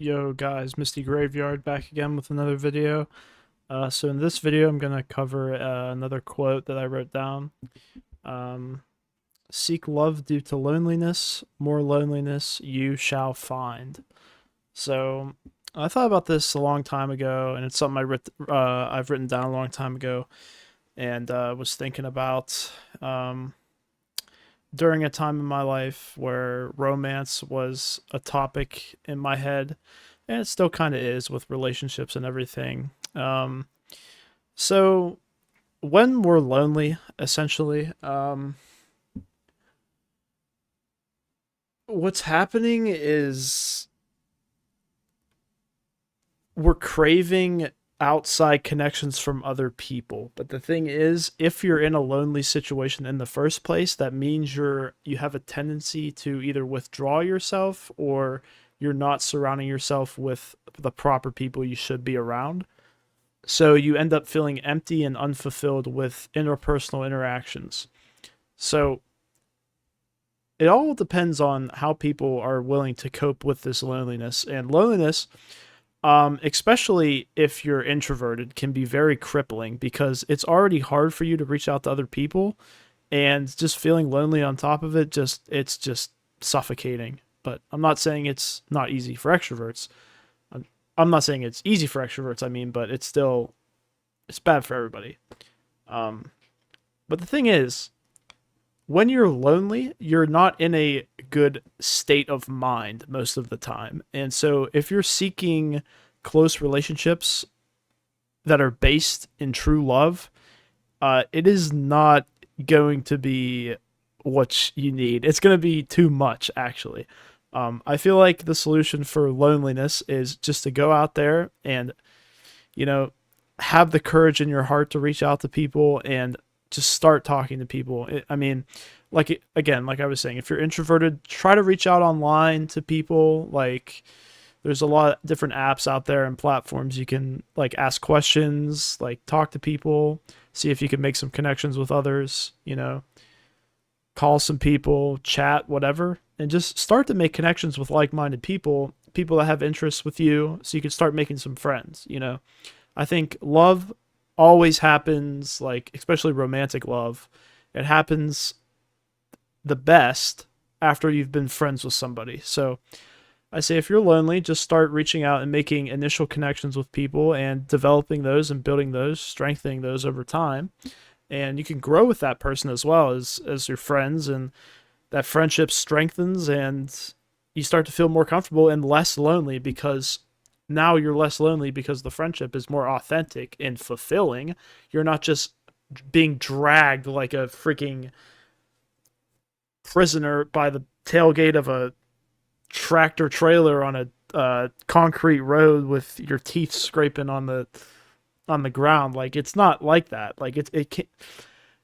Yo guys, Misty Graveyard back again with another video. So in this video, I'm going to cover another quote that I wrote down. Um, Seek love due to loneliness, more loneliness you shall find. So I thought about this a long time ago, and it's something I've written down a long time ago, and was thinking about during a time in my life where romance was a topic in my head, and it still kind of is with relationships and everything. So when we're lonely, essentially, what's happening is we're craving outside connections from other people. But the thing is, if you're in a lonely situation in the first place, that means you have a tendency to either withdraw yourself or you're not surrounding yourself with the proper people you should be around. So you end up feeling empty and unfulfilled with interpersonal interactions. So it all depends on how people are willing to cope with this loneliness. And loneliness, especially if you're introverted, can be very crippling because it's already hard for you to reach out to other people, and just feeling lonely on top of it, it's just suffocating. But I'm not saying it's not easy for extroverts. I'm not saying it's easy for extroverts. I mean, but it's bad for everybody. Um, but the thing is, when you're lonely, you're not in a good state of mind most of the time. And so if you're seeking close relationships that are based in true love, it is not going to be what you need. It's going to be too much, actually. I feel like the solution for loneliness is just to go out there and, you know, have the courage in your heart to reach out to people and just start talking to people. I mean, like again, like I was saying, if you're introverted, try to reach out online to people. Like there's a lot of different apps out there and platforms you can like ask questions, like talk to people, see if you can make some connections with others, call some people, chat, whatever, and just start to make connections with like-minded people, people that have interests with you, so you can start making some friends. I think love always happens, like especially romantic love, it happens the best after you've been friends with somebody. So I say if you're lonely, just start reaching out and making initial connections with people and developing those and building those, strengthening those over time. And you can grow with that person as well as your friends, and that friendship strengthens and you start to feel more comfortable and less lonely, because now you're less lonely because the friendship is more authentic and fulfilling. You're not just being dragged like a freaking prisoner by the tailgate of a tractor trailer on a concrete road with your teeth scraping on the ground. Like it's not like that. Like it can,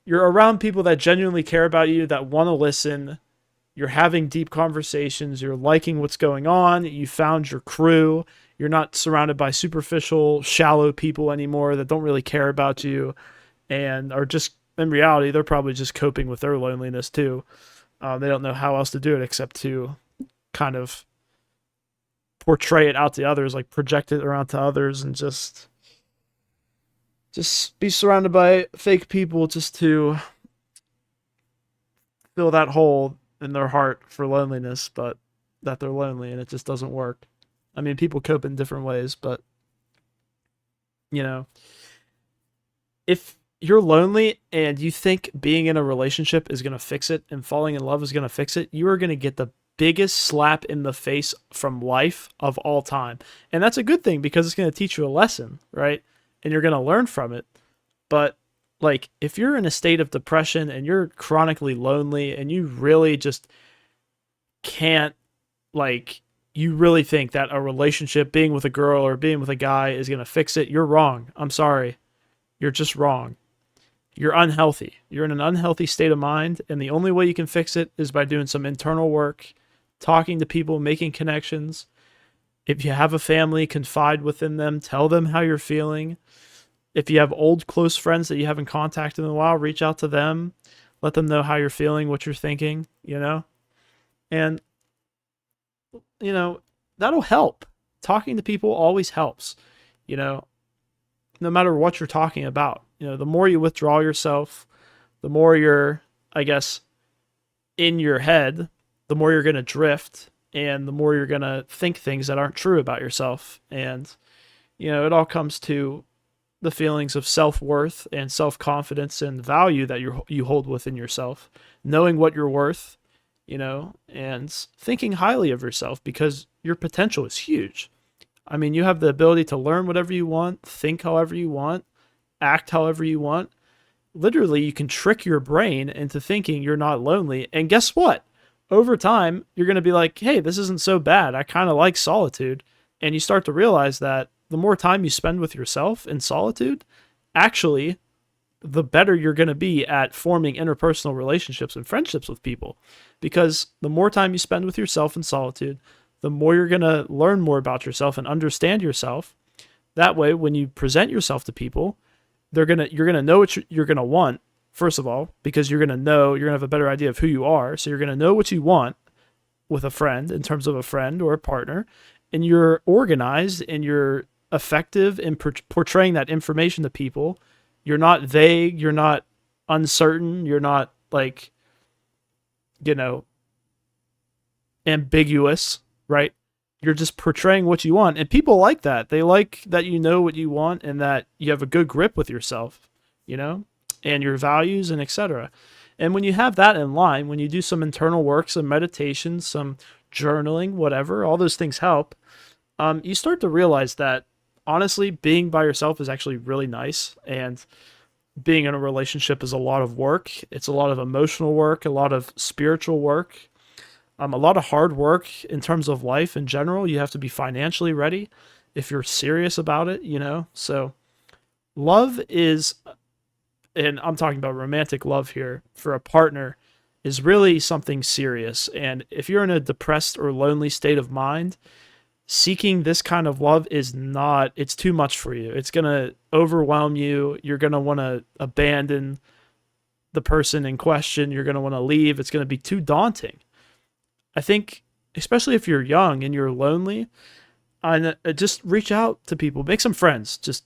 you're around people that genuinely care about you, that want to listen. You're having deep conversations. You're liking what's going on. You found your crew. You're not surrounded by superficial, shallow people anymore that don't really care about you and are just, in reality, they're probably just coping with their loneliness too. They don't know how else to do it except to kind of portray it out to others, like project it around to others, and just be surrounded by fake people just to fill that hole in their heart for loneliness, but that they're lonely, and it just doesn't work. I mean, people cope in different ways, but you know, if you're lonely and you think being in a relationship is going to fix it and falling in love is going to fix it, you are going to get the biggest slap in the face from life of all time. And that's a good thing because it's going to teach you a lesson, right? And you're going to learn from it. But like if you're in a state of depression and you're chronically lonely and you really just can't, like, you really think that a relationship, being with a girl or being with a guy, is going to fix it, you're wrong. I'm sorry. You're just wrong. You're unhealthy. You're in an unhealthy state of mind, and the only way you can fix it is by doing some internal work, talking to people, making connections. If you have a family, confide within them, tell them how you're feeling. If you have old close friends that you haven't contacted in a while, reach out to them, let them know how you're feeling, what you're thinking, and you know, that'll help. talking to people always helps, you know, no matter what you're talking about. You know, the more you withdraw yourself, the more you're, I guess, in your head, the more you're going to drift and the more you're going to think things that aren't true about yourself. And, you know, it all comes to the feelings of self-worth and self-confidence and value that you hold within yourself, knowing what you're worth, you know, and thinking highly of yourself because your potential is huge. I mean, you have the ability to learn whatever you want, think however you want, act however you want. Literally, you can trick your brain into thinking you're not lonely. And guess what? Over time, you're going to be like, hey, this isn't so bad. I kind of like solitude. And you start to realize that the more time you spend with yourself in solitude, actually, the better you're going to be at forming interpersonal relationships and friendships with people. Because the more time you spend with yourself in solitude, the more you're going to learn more about yourself and understand yourself. That way, when you present yourself to people, you're gonna know what you're gonna want, first of all, because you're gonna have a better idea of who you are. So you're gonna know what you want with a friend in terms of a friend or a partner, and you're organized and you're effective in portraying that information to people. You're not vague, you're not uncertain, you're not like, you know, ambiguous, right? You're just portraying what you want, and people like that. They like that you know what you want and that you have a good grip with yourself, you know, and your values and etc. And when you have that in line, when you do some internal work, some meditation, some journaling, whatever, all those things help. You start to realize that honestly, being by yourself is actually really nice, and being in a relationship is a lot of work. It's a lot of emotional work, a lot of spiritual work. A lot of hard work in terms of life in general. You have to be financially ready if you're serious about it, you know? So love is, and I'm talking about romantic love here, for a partner is really something serious. And if you're in a depressed or lonely state of mind, seeking this kind of love is not, it's too much for you. It's going to overwhelm you. You're going to want to abandon the person in question. You're going to want to leave. It's going to be too daunting. I think, especially if you're young and you're lonely, just reach out to people, make some friends. Just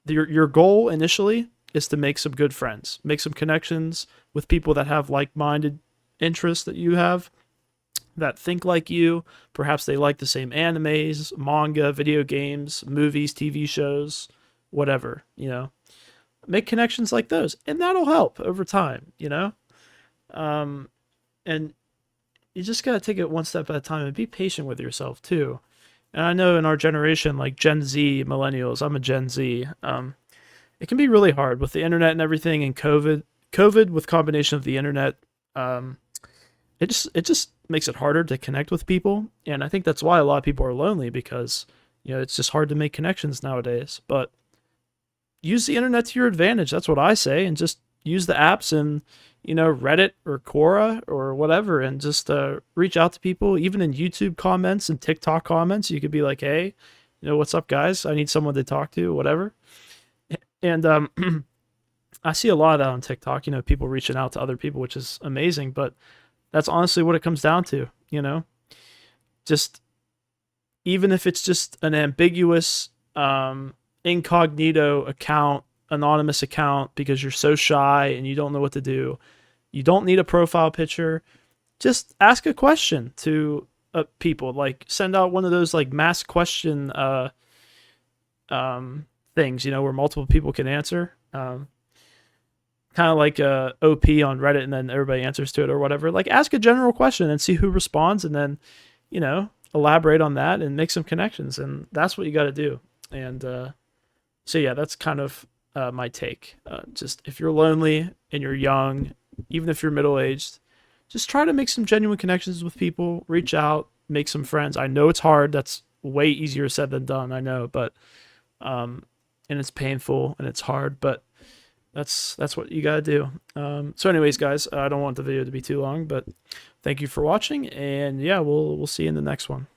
your goal initially is to make some good friends, make some connections with people that have like-minded interests that you have, that think like you. Perhaps they like the same animes, manga, video games, movies, TV shows, whatever, you know. Make connections like those, and that'll help over time, you know. And you just got to take it one step at a time and be patient with yourself too. And I know in our generation, like Gen Z, millennials, I'm a Gen Z, it can be really hard with the internet and everything, and COVID with combination of the internet, it just makes it harder to connect with people. And I think that's why a lot of people are lonely, because, you know, it's just hard to make connections nowadays. But use the internet to your advantage. That's what I say. And just use the apps and, you know, Reddit or Quora or whatever, and just reach out to people. Even in YouTube comments and TikTok comments, you could be like, hey, you know, what's up, guys? I need someone to talk to, whatever. And I see a lot of that on TikTok, you know, people reaching out to other people, which is amazing. But that's honestly what it comes down to, you know. Just, even if it's just an ambiguous incognito account, anonymous account, because you're so shy and you don't know what to do, you don't need a profile picture. Just ask a question to people. Like, send out one of those like mass question things, you know, where multiple people can answer. Kind of like OP on Reddit, and then everybody answers to it or whatever. Like, ask a general question and see who responds, and then, you know, elaborate on that and make some connections. And that's what you got to do. And so yeah, that's kind of my take. Just, if you're lonely and you're young, even if you're middle-aged, just try to make some genuine connections with people. Reach out, make some friends. I know it's hard. That's way easier said than done, I know, but and it's painful and it's hard, but that's what you gotta do. So anyways, guys, I don't want the video to be too long, but thank you for watching, and yeah, we'll see you in the next one.